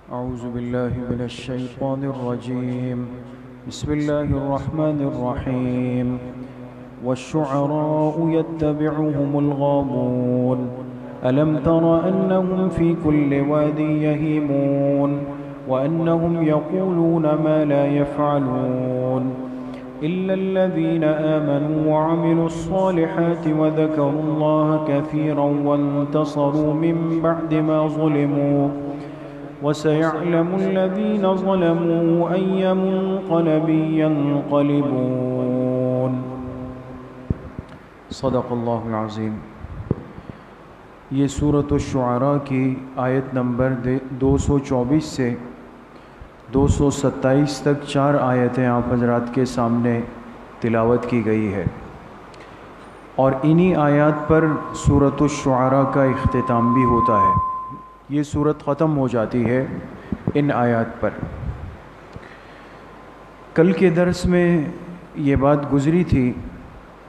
أعوذ بالله من الشيطان الرجيم. بسم الله الرحمن الرحيم. والشعراء يتبعهم الغاوون ألم تر أنهم في كل واد يهيمون وأنهم يقولون ما لا يفعلون إلا الذين آمنوا وعملوا الصالحات وذكروا الله كثيرا وانتصروا من بعد ما ظلموا وسيعلم الذين ظلموا أي منقلب ينقلبون. صدق اللہ العظیم. یہ سورۃ الشعراء کی آیت نمبر 224 سے 227 تک 4 آیتیں آپ حضرات کے سامنے تلاوت کی گئی ہے، اور انہی آیات پر سورۃ الشعراء کا اختتام بھی ہوتا ہے. یہ سورت ختم ہو جاتی ہے ان آیات پر. کل کے درس میں یہ بات گزری تھی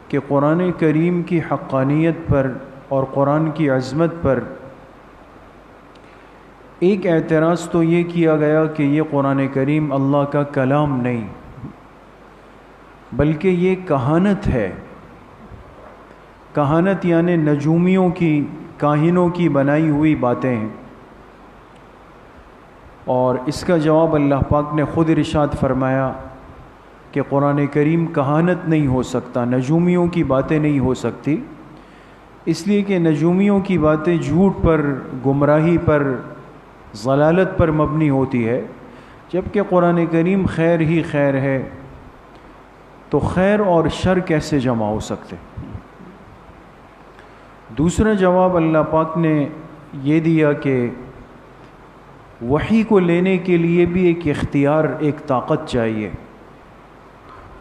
کہ قرآن کریم کی حقانیت پر اور قرآن کی عظمت پر ایک اعتراض تو یہ کیا گیا کہ یہ قرآن کریم اللہ کا کلام نہیں بلکہ یہ کہانت ہے. کہانت یعنی نجومیوں کی، کاہنوں کی بنائی ہوئی باتیں ہیں. اور اس کا جواب اللہ پاک نے خود ارشاد فرمایا کہ قرآن کریم کہانت نہیں ہو سکتا، نجومیوں کی باتیں نہیں ہو سکتی، اس لیے کہ نجومیوں کی باتیں جھوٹ پر، گمراہی پر، ضلالت پر مبنی ہوتی ہے، جبکہ قرآن کریم خیر ہی خیر ہے. تو خیر اور شر کیسے جمع ہو سکتے؟ دوسرا جواب اللہ پاک نے یہ دیا کہ وحی کو لینے کے لیے بھی ایک اختیار، ایک طاقت چاہیے.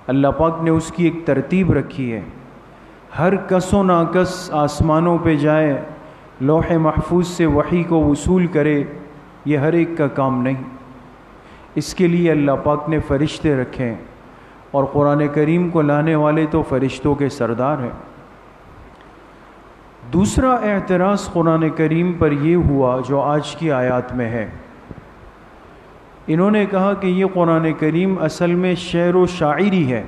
اللہ پاک نے اس کی ایک ترتیب رکھی ہے. ہر کس و ناکس آسمانوں پہ جائے، لوح محفوظ سے وحی کو وصول کرے، یہ ہر ایک کا کام نہیں. اس کے لیے اللہ پاک نے فرشتے رکھے، اور قرآن کریم کو لانے والے تو فرشتوں کے سردار ہیں. دوسرا اعتراض قرآن کریم پر یہ ہوا جو آج کی آیات میں ہے. انہوں نے کہا کہ یہ قرآن کریم اصل میں شعر و شاعری ہے.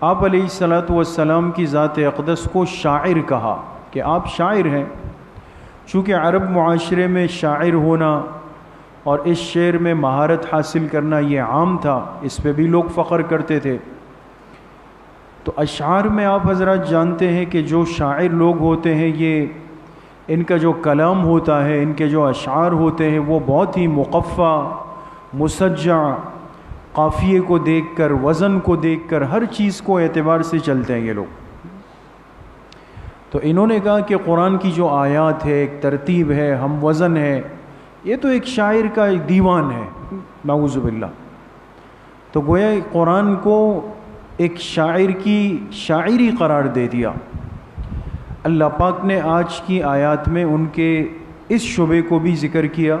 آپ علیہ الصلاۃ والسلام کی ذات اقدس کو شاعر کہا کہ آپ شاعر ہیں. چونکہ عرب معاشرے میں شاعر ہونا اور اس شعر میں مہارت حاصل کرنا یہ عام تھا، اس پہ بھی لوگ فخر کرتے تھے. تو اشعار میں آپ حضرات جانتے ہیں کہ جو شاعر لوگ ہوتے ہیں، یہ ان کا جو کلام ہوتا ہے، ان کے جو اشعار ہوتے ہیں، وہ بہت ہی مقفع، مسجع، قافیے کو دیکھ کر، وزن کو دیکھ کر، ہر چیز کو اعتبار سے چلتے ہیں یہ لوگ. تو انہوں نے کہا کہ قرآن کی جو آیات ہے، ایک ترتیب ہے، ہم وزن ہے، یہ تو ایک شاعر کا ایک دیوان ہے، نعوذ باللہ. تو گویا قرآن کو ایک شاعر کی شاعری قرار دے دیا. اللہ پاک نے آج کی آیات میں ان کے اس شبے کو بھی ذکر کیا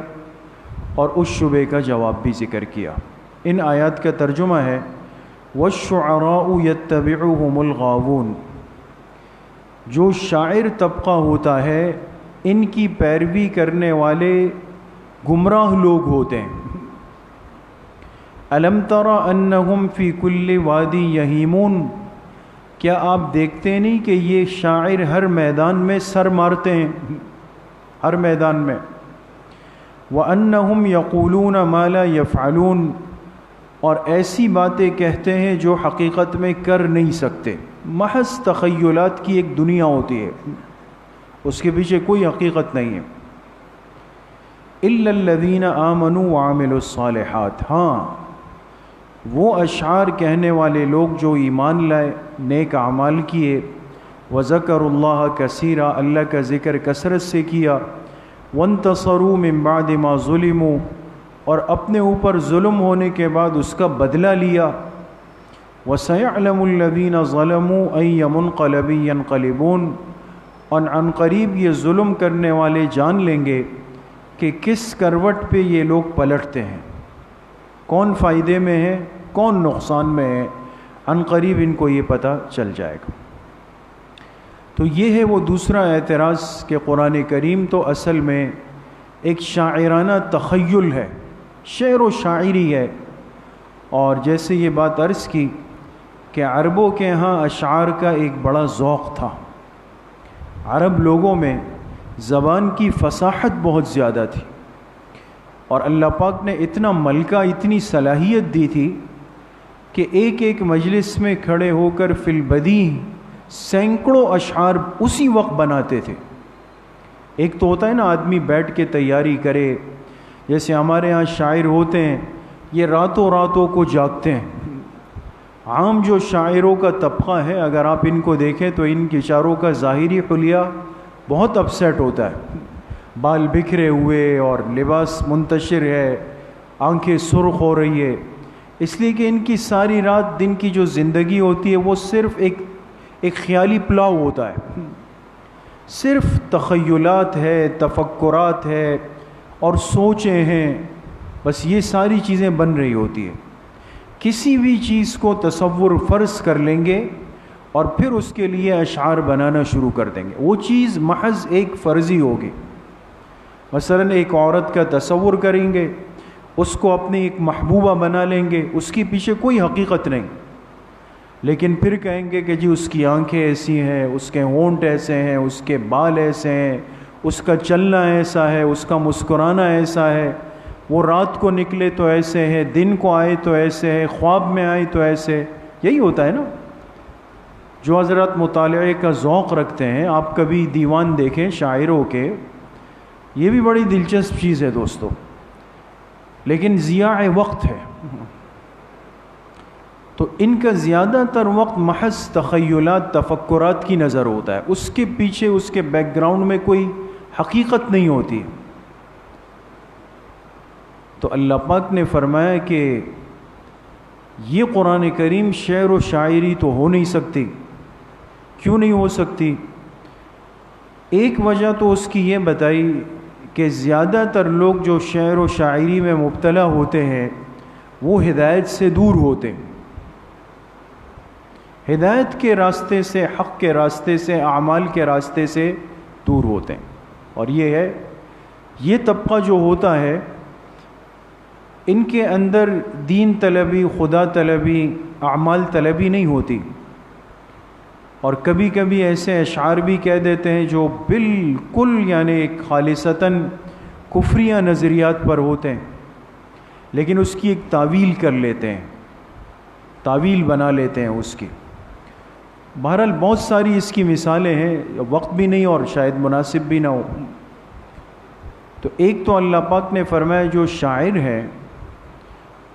اور اس شبے کا جواب بھی ذکر کیا. ان آیات کا ترجمہ ہے وَالشُّعَرَاءُ يَتَّبِعُهُمُ الْغَاوُونَ. جو شاعر طبقہ ہوتا ہے، ان کی پیروی کرنے والے گمراہ لوگ ہوتے ہیں. أَلَمْ تَرَ أَنَّهُمْ فِي كُلِّ وَادٍ يَهِيمُونَ. کیا آپ دیکھتے نہیں کہ یہ شاعر ہر میدان میں سر مارتے ہیں، ہر میدان میں. وَأَنَّهُمْ يَقُولُونَ مَا لَا يَفْعَلُونَ. اور ایسی باتیں کہتے ہیں جو حقیقت میں کر نہیں سکتے. محض تخیلات کی ایک دنیا ہوتی ہے، اس کے پیچھے کوئی حقیقت نہیں ہے. إِلَّا الَّذِينَ آمَنُوا وَعَمِلُوا الصَّالِحَاتِ. ہاں، وہ اشعار کہنے والے لوگ جو ایمان لائے، نیک اعمال کیے، وَذَكَرُوا اللَّهَ كَثِيرًا، اللہ کا ذکر کثرت سے کیا، وَانْتَصَرُوا مِن بَعْدِ مَا ظُلِمُوا، اور اپنے اوپر ظلم ہونے کے بعد اس کا بدلہ لیا. وَسَيَعْلَمُ الَّذِينَ ظَلَمُوا أَيَّ مُنْقَلَبٍ يَنْقَلِبُونَ. اور عن قریب یہ ظلم کرنے والے جان لیں گے کہ کس کروٹ پہ یہ لوگ پلٹتے ہیں، کون فائدے میں ہے، کون نقصان میں ہے. عن قریب ان کو یہ پتہ چل جائے گا. تو یہ ہے وہ دوسرا اعتراض کہ قرآن کریم تو اصل میں ایک شاعرانہ تخیل ہے، شعر و شاعری ہے۔ اور جیسے یہ بات عرض کی کہ عربوں کے ہاں اشعار کا ایک بڑا ذوق تھا، عرب لوگوں میں زبان کی فصاحت بہت زیادہ تھی، اور اللہ پاک نے اتنا ملکہ، اتنی صلاحیت دی تھی کہ ایک ایک مجلس میں کھڑے ہو کر فی البدیہہ سینکڑوں اشعار اسی وقت بناتے تھے۔ ایک تو ہوتا ہے نا آدمی بیٹھ کے تیاری کرے، جیسے ہمارے ہاں شاعر ہوتے ہیں یہ راتوں راتوں کو جاگتے ہیں۔ عام جو شاعروں کا طبقہ ہے اگر آپ ان کو دیکھیں تو ان بیچاروں کا ظاہری حلیہ بہت اپسیٹ ہوتا ہے، بال بکھرے ہوئے اور لباس منتشر ہے، آنکھیں سرخ ہو رہی ہے، اس لیے کہ ان کی ساری رات دن کی جو زندگی ہوتی ہے وہ صرف ایک خیالی پلاؤ ہوتا ہے، صرف تخیلات ہے، تفکرات ہے اور سوچیں ہیں، بس یہ ساری چیزیں بن رہی ہوتی ہیں۔ کسی بھی چیز کو تصور فرض کر لیں گے اور پھر اس کے لیے اشعار بنانا شروع کر دیں گے، وہ چیز محض ایک فرضی ہوگی۔ مثلا ایک عورت کا تصور کریں گے، اس کو اپنی ایک محبوبہ بنا لیں گے، اس کے پیچھے کوئی حقیقت نہیں، لیکن پھر کہیں گے کہ جی اس کی آنکھیں ایسی ہیں، اس کے ہونٹ ایسے ہیں، اس کے بال ایسے ہیں، اس کا چلنا ایسا ہے، اس کا مسکرانا ایسا ہے، وہ رات کو نکلے تو ایسے ہے، دن کو آئے تو ایسے ہے، خواب میں آئے تو ایسے۔ یہی ہوتا ہے نا۔ جو حضرات مطالعے کا ذوق رکھتے ہیں، آپ کبھی دیوان دیکھیں شاعروں کے، یہ بھی بڑی دلچسپ چیز ہے دوستو، لیکن ضیاع وقت ہے۔ تو ان کا زیادہ تر وقت محض تخیلات، تفکرات کی نظر ہوتا ہے، اس کے پیچھے اس کے بیک گراؤنڈ میں کوئی حقیقت نہیں ہوتی۔ تو اللہ پاک نے فرمایا کہ یہ قرآن کریم شعر و شاعری تو ہو نہیں سکتی۔ کیوں نہیں ہو سکتی؟ ایک وجہ تو اس کی یہ بتائی کہ زیادہ تر لوگ جو شعر و شاعری میں مبتلا ہوتے ہیں وہ ہدایت سے دور ہوتے ہیں، ہدایت کے راستے سے، حق کے راستے سے، اعمال کے راستے سے دور ہوتے ہیں۔ اور یہ ہے، یہ طبقہ جو ہوتا ہے ان کے اندر دین طلبی، خدا طلبی، اعمال طلبی نہیں ہوتی، اور کبھی کبھی ایسے اشعار بھی کہہ دیتے ہیں جو بالکل یعنی ایک خالصتاً کفریہ نظریات پر ہوتے ہیں، لیکن اس کی ایک تعویل کر لیتے ہیں، تعویل بنا لیتے ہیں اس کی۔ بہرحال بہت ساری اس کی مثالیں ہیں، وقت بھی نہیں اور شاید مناسب بھی نہ ہو۔ تو ایک تو اللہ پاک نے فرمایا جو شاعر ہیں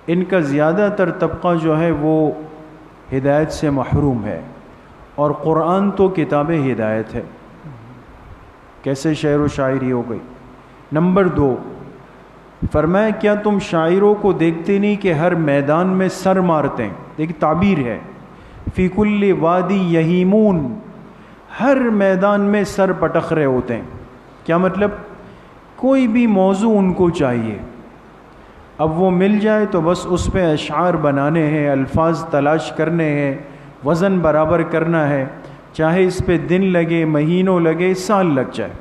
ان کا زیادہ تر طبقہ جو ہے وہ ہدایت سے محروم ہے، اور قرآن تو کتاب ہدایت ہے، کیسے شعر و شاعری ہو گئی؟ نمبر 2 فرمایا کیا تم شاعروں کو دیکھتے نہیں کہ ہر میدان میں سر مارتے ہیں؟ ایک تعبیر ہے، فی کل وادی یہیمون، ہر میدان میں سر پٹخ رہے ہوتے ہیں۔ کیا مطلب؟ کوئی بھی موضوع ان کو چاہیے، اب وہ مل جائے تو بس اس پہ اشعار بنانے ہیں، الفاظ تلاش کرنے ہیں، وزن برابر کرنا ہے، چاہے اس پہ دن لگے، مہینوں لگے، سال لگ جائے،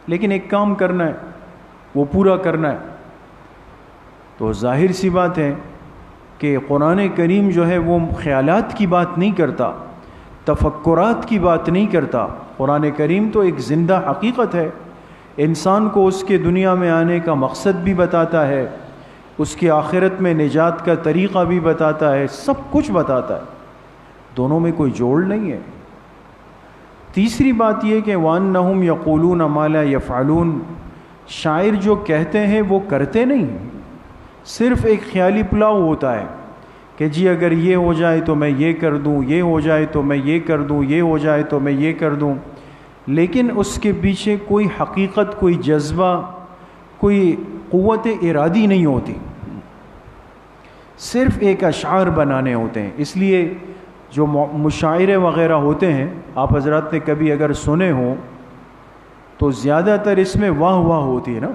لیکن ایک کام کرنا ہے، وہ پورا کرنا ہے۔ تو ظاہر سی بات ہے کہ قرآن کریم جو ہے وہ خیالات کی بات نہیں کرتا، تفکرات کی بات نہیں کرتا۔ قرآن کریم تو ایک زندہ حقیقت ہے، انسان کو اس کے دنیا میں آنے کا مقصد بھی بتاتا ہے، اس کی آخرت میں نجات کا طریقہ بھی بتاتا ہے، سب کچھ بتاتا ہے، دونوں میں کوئی جوڑ نہیں ہے۔ تیسری بات یہ کہ وَأَنَّهُمْ يَقُولُونَ مَا لَا يَفْعَلُونَ، شاعر جو کہتے ہیں وہ کرتے نہیں، صرف ایک خیالی پلاؤ ہوتا ہے کہ جی اگر یہ ہو جائے تو میں یہ کر دوں، یہ ہو جائے تو میں یہ کر دوں، یہ ہو جائے تو میں یہ کر دوں، لیکن اس کے پیچھے کوئی حقیقت، کوئی جذبہ، کوئی قوت ارادی نہیں ہوتی، صرف ایک اشعار بنانے ہوتے ہیں۔ اس لیے جو مشاعرے وغیرہ ہوتے ہیں، آپ حضرات نے کبھی اگر سنے ہوں تو زیادہ تر اس میں واہ واہ ہوتی ہے نا،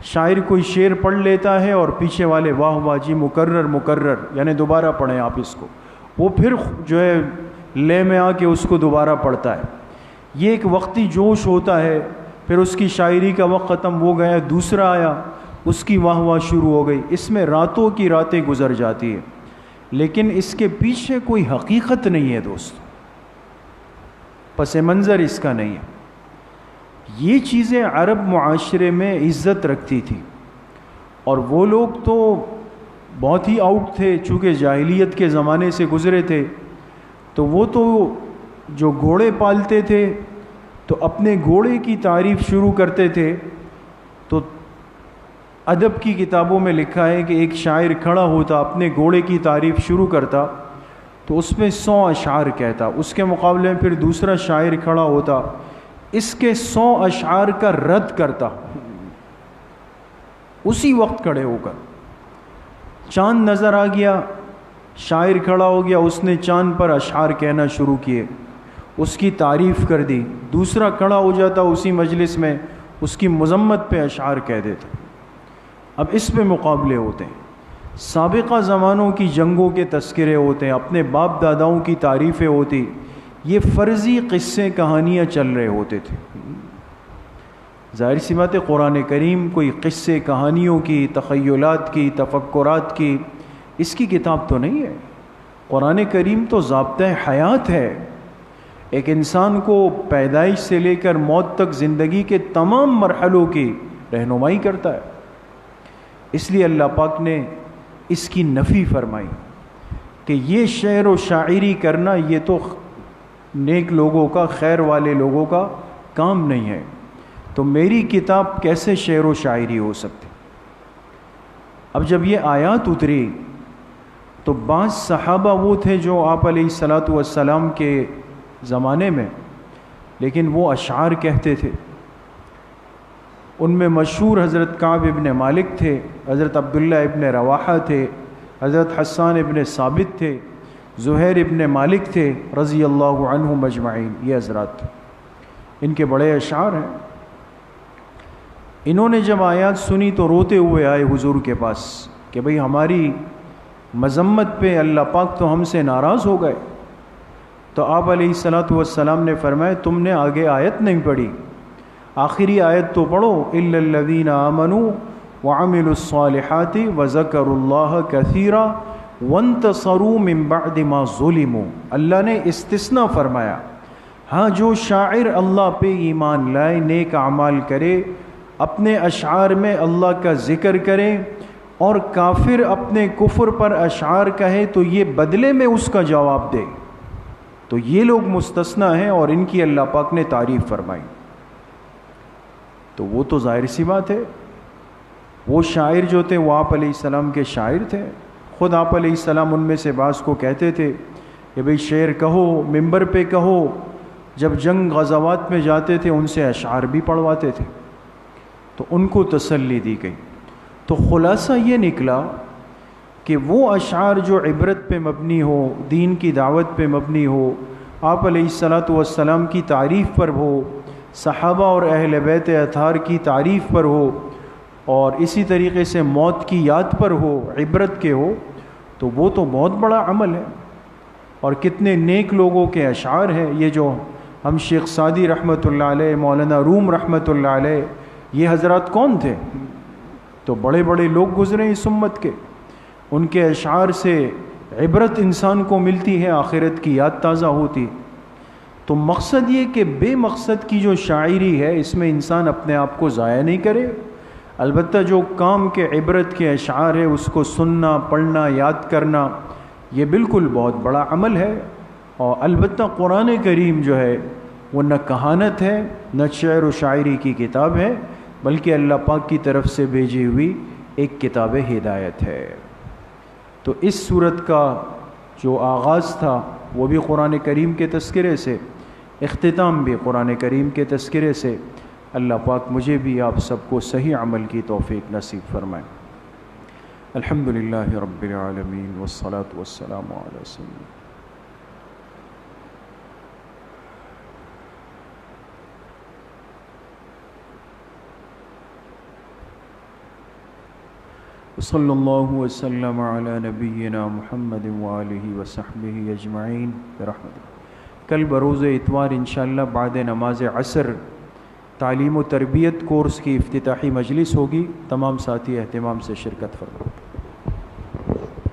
شاعر کوئی شعر پڑھ لیتا ہے اور پیچھے والے واہ واہ جی مکرر مکرر، یعنی دوبارہ پڑھیں آپ اس کو، وہ پھر جو ہے لے میں آ کے اس کو دوبارہ پڑھتا ہے۔ یہ ایک وقتی جوش ہوتا ہے، پھر اس کی شاعری کا وقت ختم ہو گیا، دوسرا آیا، اس کی واہ واہ شروع ہو گئی. اس میں راتوں کی راتیں گزر جاتی ہے، لیکن اس کے پیچھے کوئی حقیقت نہیں ہے دوست، پس منظر اس کا نہیں ہے. یہ چیزیں عرب معاشرے میں عزت رکھتی تھی، اور وہ لوگ تو بہت ہی آؤٹ تھے، چونکہ جاہلیت کے زمانے سے گزرے تھے. تو وہ تو جو گھوڑے پالتے تھے تو اپنے گھوڑے کی تعریف شروع کرتے تھے. تو ادب کی کتابوں میں لکھا ہے کہ ایک شاعر کھڑا ہوتا، اپنے گھوڑے کی تعریف شروع کرتا تو اس میں 100 اشعار کہتا. اس کے مقابلے میں پھر دوسرا شاعر کھڑا ہوتا، اس کے 100 اشعار کا رد کرتا اسی وقت کھڑے ہو کر. چاند نظر آ گیا، شاعر کھڑا ہو گیا، اس نے چاند پر اشعار کہنا شروع کیے، اس کی تعریف کر دی. دوسرا کھڑا ہو جاتا اسی مجلس میں، اس کی مذمت پہ اشعار کہہ دیتا. اب اس پہ مقابلے ہوتے ہیں، سابقہ زمانوں کی جنگوں کے تذکرے ہوتے ہیں، اپنے باپ داداؤں کی تعریفیں ہوتی. یہ فرضی قصے کہانیاں چل رہے ہوتے تھے. ظاہر سی بات ہے قرآن کریم کوئی قصے کہانیوں کی، تخیلات کی، تفکرات کی اس کی کتاب تو نہیں ہے. قرآن کریم تو ضابطۂ حیات ہے، ایک انسان کو پیدائش سے لے کر موت تک زندگی کے تمام مرحلوں کی رہنمائی کرتا ہے. اس لیے اللہ پاک نے اس کی نفی فرمائی کہ یہ شعر و شاعری کرنا یہ تو نیک لوگوں کا، خیر والے لوگوں کا کام نہیں ہے. تو میری کتاب کیسے شعر و شاعری ہو سکتی؟ اب جب یہ آیات اتری تو بعض صحابہ وہ تھے جو آپ علیہ الصلاۃ والسلام کے زمانے میں لیکن وہ اشعار کہتے تھے. ان میں مشہور حضرت کعب ابن مالک تھے، حضرت عبداللہ ابن رواحہ تھے، حضرت حسان ابن ثابت تھے، زہیر ابن مالک تھے رضی اللہ عنہم اجمعین. یہ حضرات ان کے بڑے اشعار ہیں. انہوں نے جب آیات سنی تو روتے ہوئے آئے حضور کے پاس کہ بھئی ہماری مذمت پہ اللہ پاک تو ہم سے ناراض ہو گئے. تو آپ علیہ الصلاۃ والسلام نے فرمایا تم نے آگے آیت نہیں پڑھی، آخری آیت تو پڑھو، الا الذین آمنوا وعملوا الصالحات وذکروا اللہ کثیرا وانتصروا من بعد ما ظلموا. اللہ نے استثناء فرمایا، ہاں جو شاعر اللہ پہ ایمان لائے، نیک اعمال کرے، اپنے اشعار میں اللہ کا ذکر کرے، اور کافر اپنے کفر پر اشعار کہے تو یہ بدلے میں اس کا جواب دے، تو یہ لوگ مستثنیٰ ہیں اور ان کی اللہ پاک نے تعریف فرمائی. تو وہ تو ظاہر سی بات ہے وہ شاعر جو تھے وہ آپ علیہ السلام کے شاعر تھے. خود آپ علیہ السلام ان میں سے بعض کو کہتے تھے کہ بھئی شعر کہو، منبر پہ کہو. جب جنگ غزوات میں جاتے تھے ان سے اشعار بھی پڑھواتے تھے تو ان کو تسلی دی گئی. تو خلاصہ یہ نکلا کہ وہ اشعار جو عبرت پہ مبنی ہو، دین کی دعوت پہ مبنی ہو، آپ علیہ الصلاۃ والسلام کی تعریف پر ہو، صحابہ اور اہل بیت اطہار کی تعریف پر ہو، اور اسی طریقے سے موت کی یاد پر ہو، عبرت کے ہو، تو وہ تو بہت بڑا عمل ہے. اور کتنے نیک لوگوں کے اشعار ہیں. یہ جو ہم شیخ سعدی رحمۃ اللہ علیہ، مولانا روم رحمۃ اللہ علیہ، یہ حضرات کون تھے؟ تو بڑے بڑے لوگ گزرے اس امت کے. ان کے اشعار سے عبرت انسان کو ملتی ہے، آخرت کی یاد تازہ ہوتی. تو مقصد یہ کہ بے مقصد کی جو شاعری ہے اس میں انسان اپنے آپ کو ضائع نہیں کرے. البتہ جو کام کے عبرت کے اشعار ہے اس کو سننا، پڑھنا، یاد کرنا، یہ بالکل بہت بڑا عمل ہے. اور البتہ قرآن کریم جو ہے وہ نہ کہانت ہے، نہ شعر و شاعری کی کتاب ہے، بلکہ اللہ پاک کی طرف سے بھیجی ہوئی ایک کتاب ہدایت ہے. تو اس صورت کا جو آغاز تھا وہ بھی قرآن کریم کے تذکرے سے، اختتام بھی قرآن کریم کے تذکرے سے. اللہ پاک مجھے بھی آپ سب کو صحیح عمل کی توفیق نصیب فرمائے. الحمدللہ رب العالمین والصلاة والسلام علی سیدنا صلی اللہ وسلم علی نبینا محمد وآلہ وصحبہ اجمعین برحمتہ. کل بروز اتوار انشاءاللہ بعد نماز عصر تعلیم و تربیت کورس کی افتتاحی مجلس ہوگی، تمام ساتھی اہتمام سے شرکت فرمائیں۔